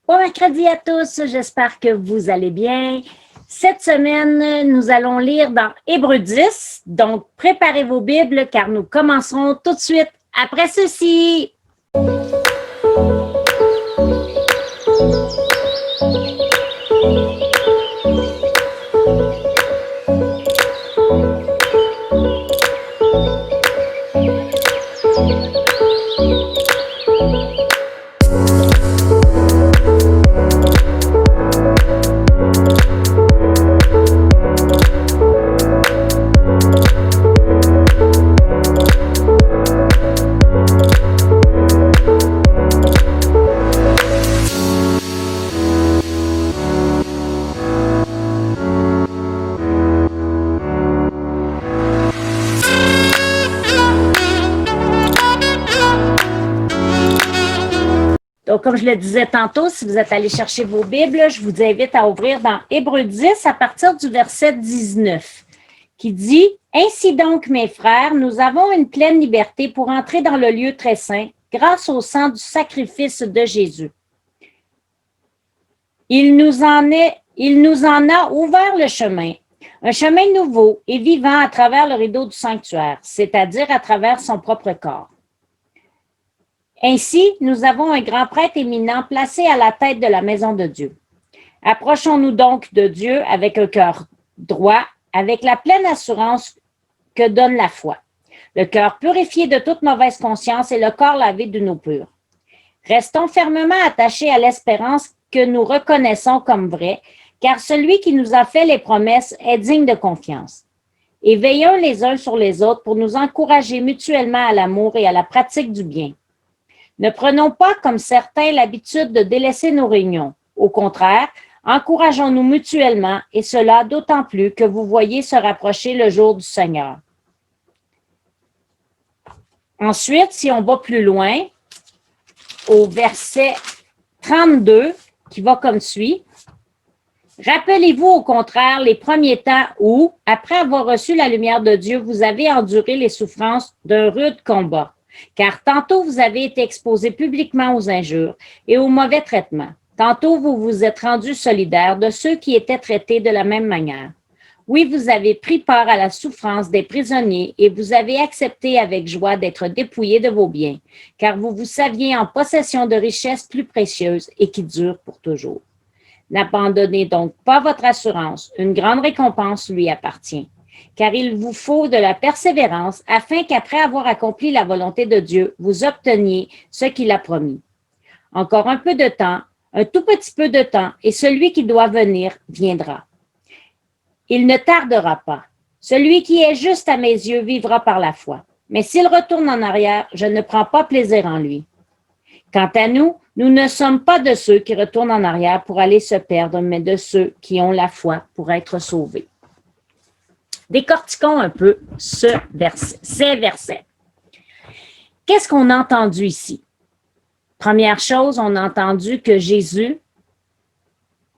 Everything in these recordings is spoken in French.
Bon mercredi à tous, j'espère que vous allez bien. Cette semaine, nous allons lire dans Hébreux 10, donc préparez vos Bibles car nous commencerons tout de suite après ceci. Donc, comme je le disais tantôt, si vous êtes allé chercher vos Bibles, je vous invite à ouvrir dans Hébreux 10 à partir du verset 19, qui dit « Ainsi donc, mes frères, nous avons une pleine liberté pour entrer dans le lieu très saint grâce au sang du sacrifice de Jésus. Il nous en a ouvert le chemin, un chemin nouveau et vivant à travers le rideau du sanctuaire, c'est-à-dire à travers son propre corps. Ainsi, nous avons un grand prêtre éminent placé à la tête de la maison de Dieu. Approchons-nous donc de Dieu avec un cœur droit, avec la pleine assurance que donne la foi, le cœur purifié de toute mauvaise conscience et le corps lavé d'une eau pure. Restons fermement attachés à l'espérance que nous reconnaissons comme vraie, car celui qui nous a fait les promesses est digne de confiance. Et veillons les uns sur les autres pour nous encourager mutuellement à l'amour et à la pratique du bien. Ne prenons pas, comme certains, l'habitude de délaisser nos réunions. Au contraire, encourageons-nous mutuellement, et cela d'autant plus que vous voyez se rapprocher le jour du Seigneur. Ensuite, si on va plus loin, au verset 32, qui va comme suit. Rappelez-vous au contraire les premiers temps où, après avoir reçu la lumière de Dieu, vous avez enduré les souffrances d'un rude combat. Car tantôt vous avez été exposés publiquement aux injures et aux mauvais traitements. Tantôt vous vous êtes rendus solidaires de ceux qui étaient traités de la même manière. Oui, vous avez pris part à la souffrance des prisonniers et vous avez accepté avec joie d'être dépouillés de vos biens, car vous saviez en possession de richesses plus précieuses et qui durent pour toujours. N'abandonnez donc pas votre assurance, une grande récompense lui appartient. Car il vous faut de la persévérance afin qu'après avoir accompli la volonté de Dieu, vous obteniez ce qu'il a promis. Encore un peu de temps, un tout petit peu de temps, et celui qui doit venir viendra. Il ne tardera pas. Celui qui est juste à mes yeux vivra par la foi. Mais s'il retourne en arrière, je ne prends pas plaisir en lui. Quant à nous, nous ne sommes pas de ceux qui retournent en arrière pour aller se perdre, mais de ceux qui ont la foi pour être sauvés. Décortiquons un peu ces versets. Qu'est-ce qu'on a entendu ici? Première chose, on a entendu que Jésus,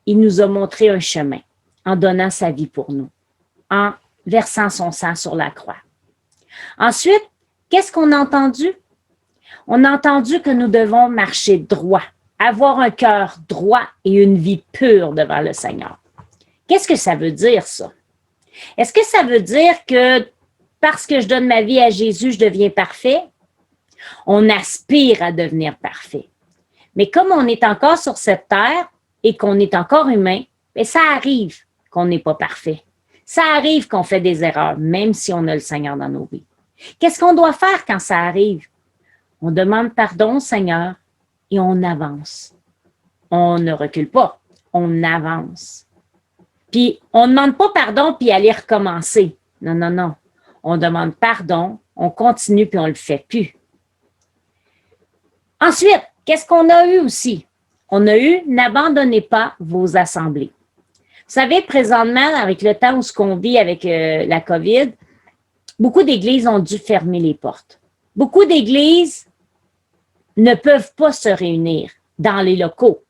il nous a montré un chemin en donnant sa vie pour nous, en versant son sang sur la croix. Ensuite, qu'est-ce qu'on a entendu? On a entendu que nous devons marcher droit, avoir un cœur droit et une vie pure devant le Seigneur. Qu'est-ce que ça veut dire, ça? Est-ce que ça veut dire que parce que je donne ma vie à Jésus, je deviens parfait? On aspire à devenir parfait. Mais comme on est encore sur cette terre et qu'on est encore humain, bien, ça arrive qu'on n'est pas parfait. Ça arrive qu'on fait des erreurs, même si on a le Seigneur dans nos vies. Qu'est-ce qu'on doit faire quand ça arrive? On demande pardon au Seigneur et on avance. On ne recule pas, on avance. Puis, on ne demande pas pardon puis aller recommencer. Non, non, non. On demande pardon, on continue puis on ne le fait plus. Ensuite, qu'est-ce qu'on a eu aussi? On a eu « N'abandonnez pas vos assemblées ». Vous savez, présentement, avec le temps où ce qu'on vit avec la COVID, beaucoup d'églises ont dû fermer les portes. Beaucoup d'églises ne peuvent pas se réunir dans les locaux.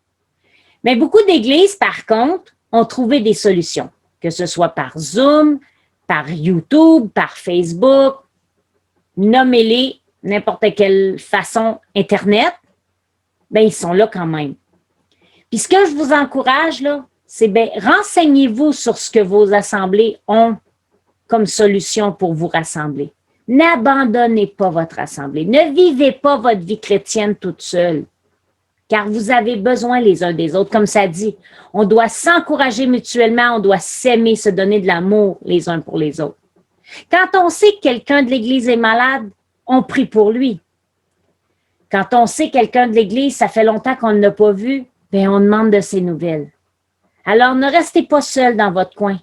Mais beaucoup d'églises, par contre, ont trouvé des solutions, que ce soit par Zoom, par YouTube, par Facebook, nommez-les n'importe quelle façon Internet, bien, ils sont là quand même. Puis ce que je vous encourage, là, c'est bien, renseignez-vous sur ce que vos assemblées ont comme solution pour vous rassembler. N'abandonnez pas votre assemblée. Ne vivez pas votre vie chrétienne toute seule, car vous avez besoin les uns des autres. Comme ça dit, on doit s'encourager mutuellement, on doit s'aimer, se donner de l'amour les uns pour les autres. Quand on sait que quelqu'un de l'Église est malade, on prie pour lui. Quand on sait que quelqu'un de l'Église, ça fait longtemps qu'on ne l'a pas vu, bien, on demande de ses nouvelles. Alors, ne restez pas seul dans votre coin.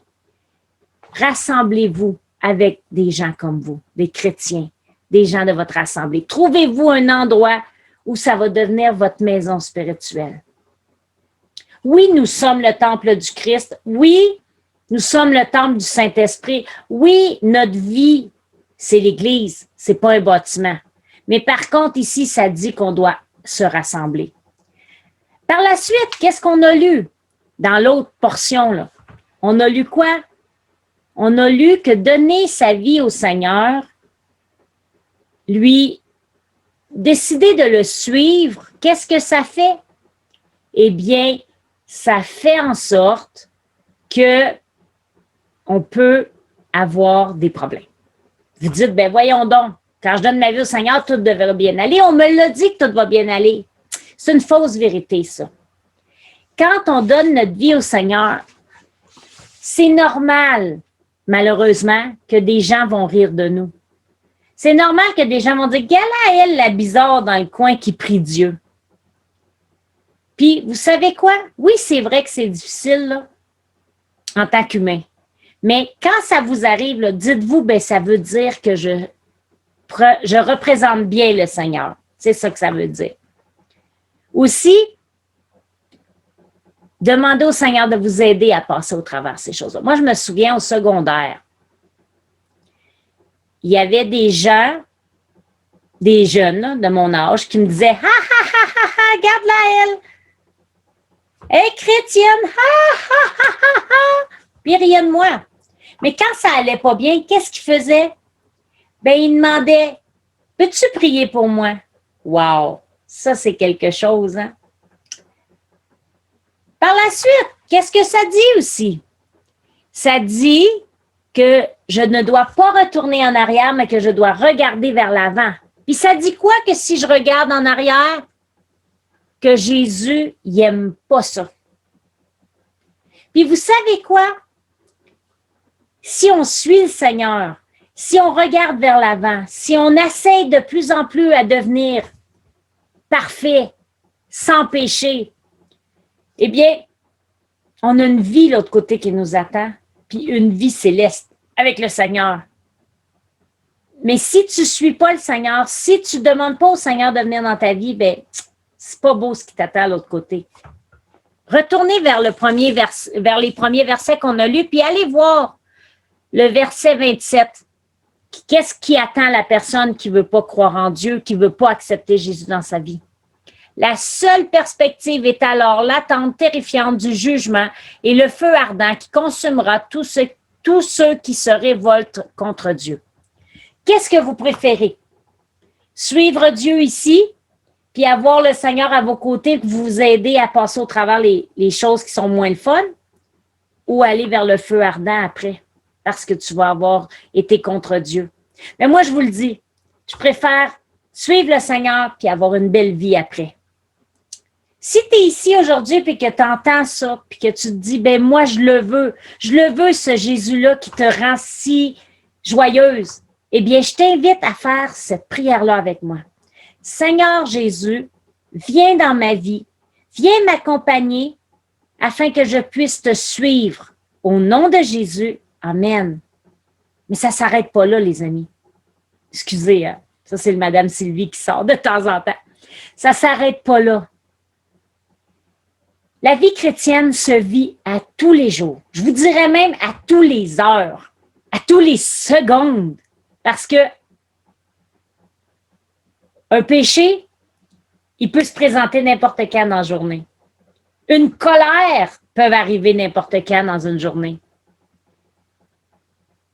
Rassemblez-vous avec des gens comme vous, des chrétiens, des gens de votre assemblée. Trouvez-vous un endroit où ça va devenir votre maison spirituelle. Oui, nous sommes le temple du Christ. Oui, nous sommes le temple du Saint-Esprit. Oui, notre vie, c'est l'Église, c'est pas un bâtiment. Mais par contre, ici, ça dit qu'on doit se rassembler. Par la suite, qu'est-ce qu'on a lu dans l'autre portion, là? On a lu quoi? On a lu que donner sa vie au Seigneur, lui, décider de le suivre, qu'est-ce que ça fait? Eh bien, ça fait en sorte que on peut avoir des problèmes. Vous dites, ben voyons donc, quand je donne ma vie au Seigneur, tout devrait bien aller. On me l'a dit que tout va bien aller. C'est une fausse vérité, ça. Quand on donne notre vie au Seigneur, c'est normal, malheureusement, que des gens vont rire de nous. C'est normal que des gens vont dire, quelle est elle, la bizarre dans le coin qui prie Dieu? Puis, vous savez quoi? Oui, c'est vrai que c'est difficile, là, en tant qu'humain. Mais quand ça vous arrive, là, dites-vous, ben ça veut dire que je représente bien le Seigneur. C'est ça que ça veut dire. Aussi, demandez au Seigneur de vous aider à passer au travers de ces choses-là. Moi, je me souviens au secondaire, il y avait des gens, des jeunes là, de mon âge qui me disaient « Ha, ha, ha, ha, ha, regarde-la elle! Elle est chrétienne! Ha, ha, ha, ha, ha! » Puis rien de moi. Mais quand ça allait pas bien, qu'est-ce qu'ils faisaient? Ben, ils demandaient « Peux-tu prier pour moi? » Wow! Ça, c'est quelque chose, hein? Par la suite, qu'est-ce que ça dit aussi? Ça dit que je ne dois pas retourner en arrière, mais que je dois regarder vers l'avant. Puis ça dit quoi que si je regarde en arrière, que Jésus n'aime pas ça. Puis vous savez quoi? Si on suit le Seigneur, si on regarde vers l'avant, si on essaie de plus en plus à devenir parfait, sans péché, eh bien, on a une vie de l'autre côté qui nous attend, puis une vie céleste avec le Seigneur. Mais si tu ne suis pas le Seigneur, si tu ne demandes pas au Seigneur de venir dans ta vie, ben, c'est pas beau ce qui t'attend à l'autre côté. Retournez vers les premiers versets qu'on a lus, puis allez voir le verset 27. Qu'est-ce qui attend la personne qui ne veut pas croire en Dieu, qui ne veut pas accepter Jésus dans sa vie? La seule perspective est alors l'attente terrifiante du jugement et le feu ardent qui consumera tous ceux qui se révoltent contre Dieu. Qu'est-ce que vous préférez? Suivre Dieu ici, puis avoir le Seigneur à vos côtés pour vous aider à passer au travers les choses qui sont moins le fun, ou aller vers le feu ardent après, parce que tu vas avoir été contre Dieu. Mais moi, je vous le dis, je préfère suivre le Seigneur puis avoir une belle vie après. Si tu es ici aujourd'hui et que tu entends ça, puis que tu te dis, ben moi, je le veux ce Jésus-là qui te rend si joyeuse, eh bien, je t'invite à faire cette prière-là avec moi. Seigneur Jésus, viens dans ma vie, viens m'accompagner afin que je puisse te suivre. Au nom de Jésus, amen. Mais ça ne s'arrête pas là, les amis. Excusez, hein? Ça, c'est le Madame Sylvie qui sort de temps en temps. Ça ne s'arrête pas là. La vie chrétienne se vit à tous les jours. Je vous dirais même à tous les heures, à tous les secondes. Parce que un péché, il peut se présenter n'importe quand dans la journée. Une colère peut arriver n'importe quand dans une journée.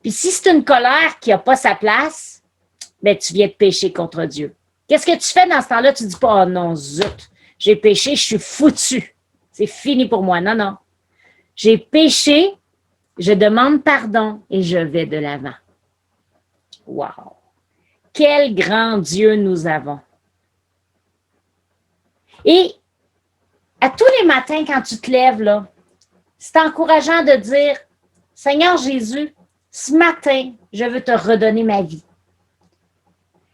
Puis si c'est une colère qui n'a pas sa place, ben tu viens de pécher contre Dieu. Qu'est-ce que tu fais dans ce temps-là? Tu ne dis pas, oh non, zut, j'ai péché, je suis foutu. c'est fini pour moi. Non, non. J'ai péché, je demande pardon et je vais de l'avant. Wow! Quel grand Dieu nous avons. Et à tous les matins, quand tu te lèves, là, c'est encourageant de dire, Seigneur Jésus, ce matin, je veux te redonner ma vie.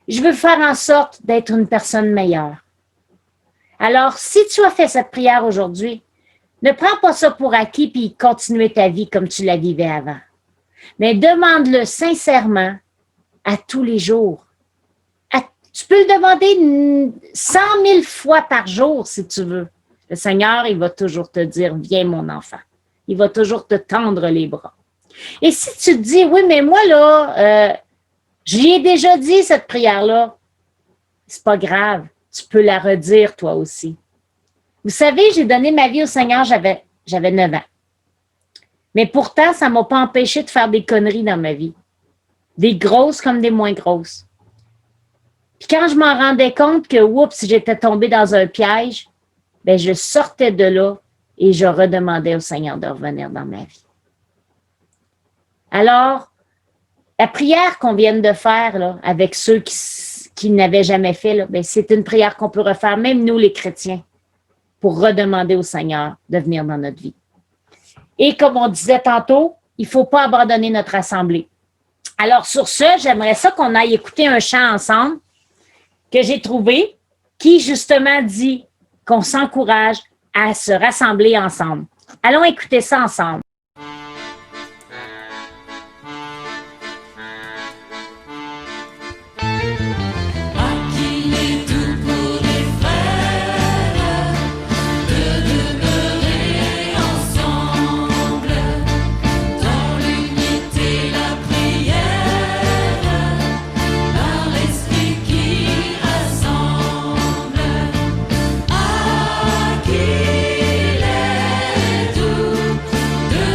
Je veux faire en sorte d'être une personne meilleure. Alors, si tu as fait cette prière aujourd'hui, ne prends pas ça pour acquis puis continue ta vie comme tu la vivais avant. Mais demande-le sincèrement à tous les jours. Tu peux le demander 100 000 fois par jour si tu veux. Le Seigneur, il va toujours te dire, viens mon enfant. Il va toujours te tendre les bras. Et si tu te dis, oui, mais moi là, j'y ai déjà dit cette prière-là, c'est pas grave. Tu peux la redire toi aussi. Vous savez, j'ai donné ma vie au Seigneur, j'avais 9 ans. Mais pourtant, ça ne m'a pas empêché de faire des conneries dans ma vie. Des grosses comme des moins grosses. Puis quand je m'en rendais compte que, oups, j'étais tombée dans un piège, ben je sortais de là et je redemandais au Seigneur de revenir dans ma vie. Alors, la prière qu'on vient de faire là, avec ceux qui n'avaient jamais fait, là, ben, c'est une prière qu'on peut refaire, même nous les chrétiens, pour redemander au Seigneur de venir dans notre vie. Et comme on disait tantôt, il ne faut pas abandonner notre assemblée. Alors sur ce, j'aimerais ça qu'on aille écouter un chant ensemble que j'ai trouvé qui justement dit qu'on s'encourage à se rassembler ensemble. Allons écouter ça ensemble. De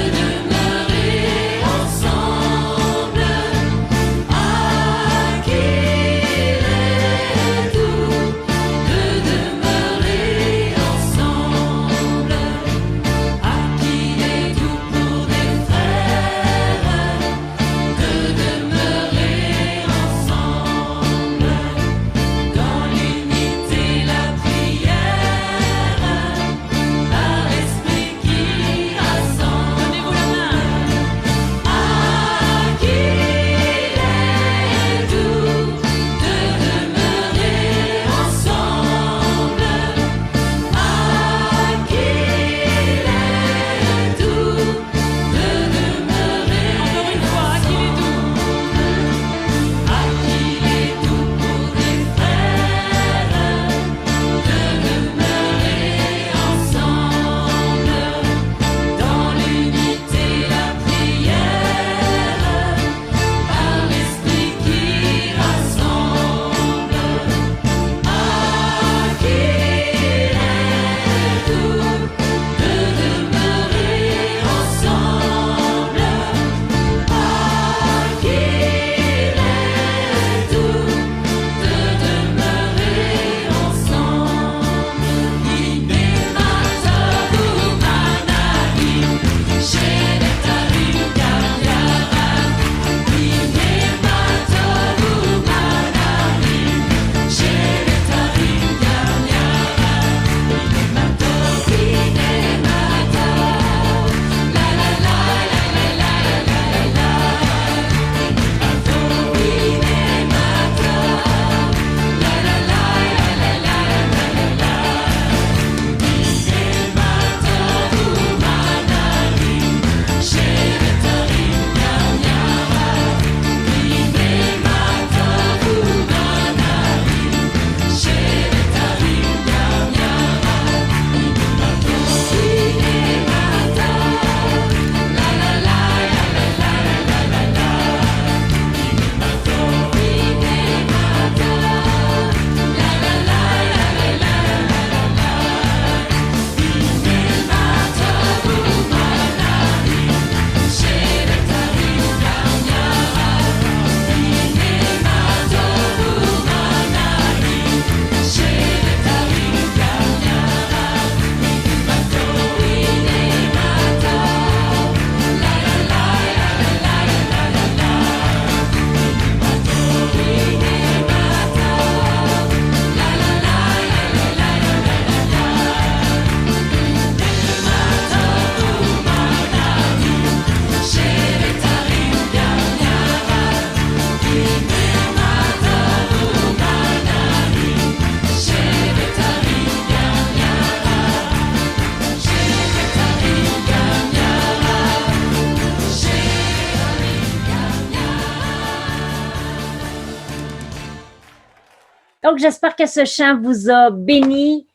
Donc, j'espère que ce chant vous a béni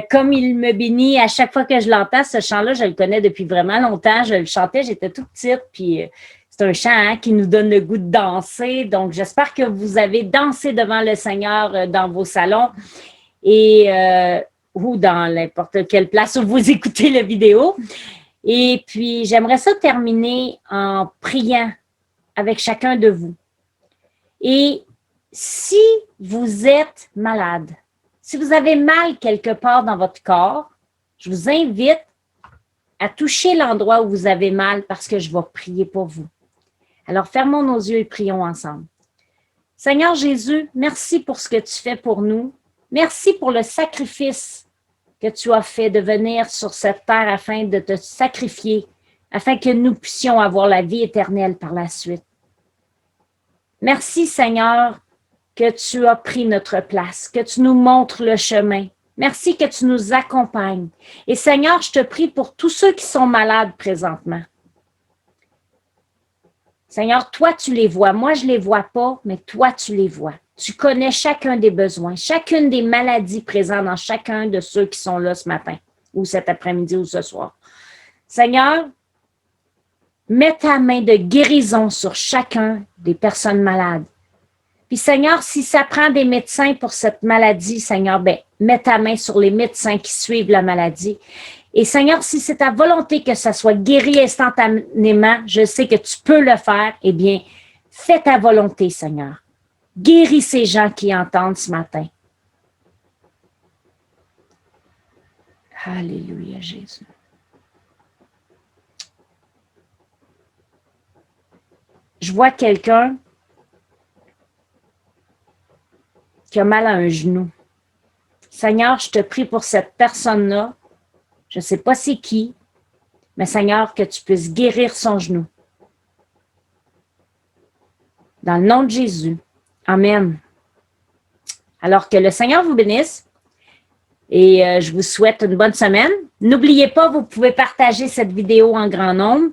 comme il me bénit à chaque fois que je l'entends. Ce chant-là, je le connais depuis vraiment longtemps. Je le chantais, j'étais toute petite, puis c'est un chant qui nous donne le goût de danser. Donc, j'espère que vous avez dansé devant le Seigneur dans vos salons et ou dans n'importe quelle place où vous écoutez la vidéo. Et puis, j'aimerais ça terminer en priant avec chacun de vous. Et si vous êtes malade, si vous avez mal quelque part dans votre corps, je vous invite à toucher l'endroit où vous avez mal parce que je vais prier pour vous. Alors, fermons nos yeux et prions ensemble. Seigneur Jésus, merci pour ce que tu fais pour nous. Merci pour le sacrifice que tu as fait de venir sur cette terre afin de te sacrifier, afin que nous puissions avoir la vie éternelle par la suite. Merci Seigneur que tu as pris notre place, que tu nous montres le chemin. Merci que tu nous accompagnes. Et Seigneur, je te prie pour tous ceux qui sont malades présentement. Seigneur, toi, tu les vois. Moi, je ne les vois pas, mais toi, tu les vois. Tu connais chacun des besoins, chacune des maladies présentes dans chacun de ceux qui sont là ce matin, ou cet après-midi, ou ce soir. Seigneur, mets ta main de guérison sur chacun des personnes malades. Puis Seigneur, si ça prend des médecins pour cette maladie, Seigneur, ben, mets ta main sur les médecins qui suivent la maladie. Et Seigneur, si c'est ta volonté que ça soit guéri instantanément, je sais que tu peux le faire, eh bien, fais ta volonté, Seigneur. Guéris ces gens qui entendent ce matin. Alléluia, Jésus. Je vois quelqu'un qui a mal à un genou. Seigneur, je te prie pour cette personne-là. Je ne sais pas c'est qui, mais Seigneur, que tu puisses guérir son genou. Dans le nom de Jésus. Amen. Alors que le Seigneur vous bénisse et je vous souhaite une bonne semaine. N'oubliez pas, vous pouvez partager cette vidéo en grand nombre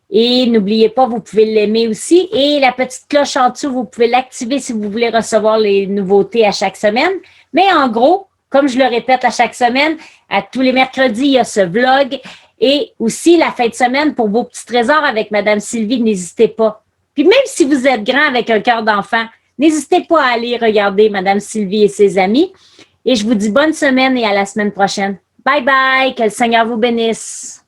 et n'oubliez pas, vous pouvez l'aimer aussi et la petite cloche en dessous, vous pouvez l'activer si vous voulez recevoir les nouveautés à chaque semaine. Mais en gros, comme je le répète à chaque semaine, à tous les mercredis, il y a ce vlog et aussi la fin de semaine pour vos petits trésors avec Madame Sylvie, n'hésitez pas. Puis même si vous êtes grand avec un cœur d'enfant, n'hésitez pas à aller regarder Madame Sylvie et ses amis. Et je vous dis bonne semaine et à la semaine prochaine. Bye bye, que le Seigneur vous bénisse.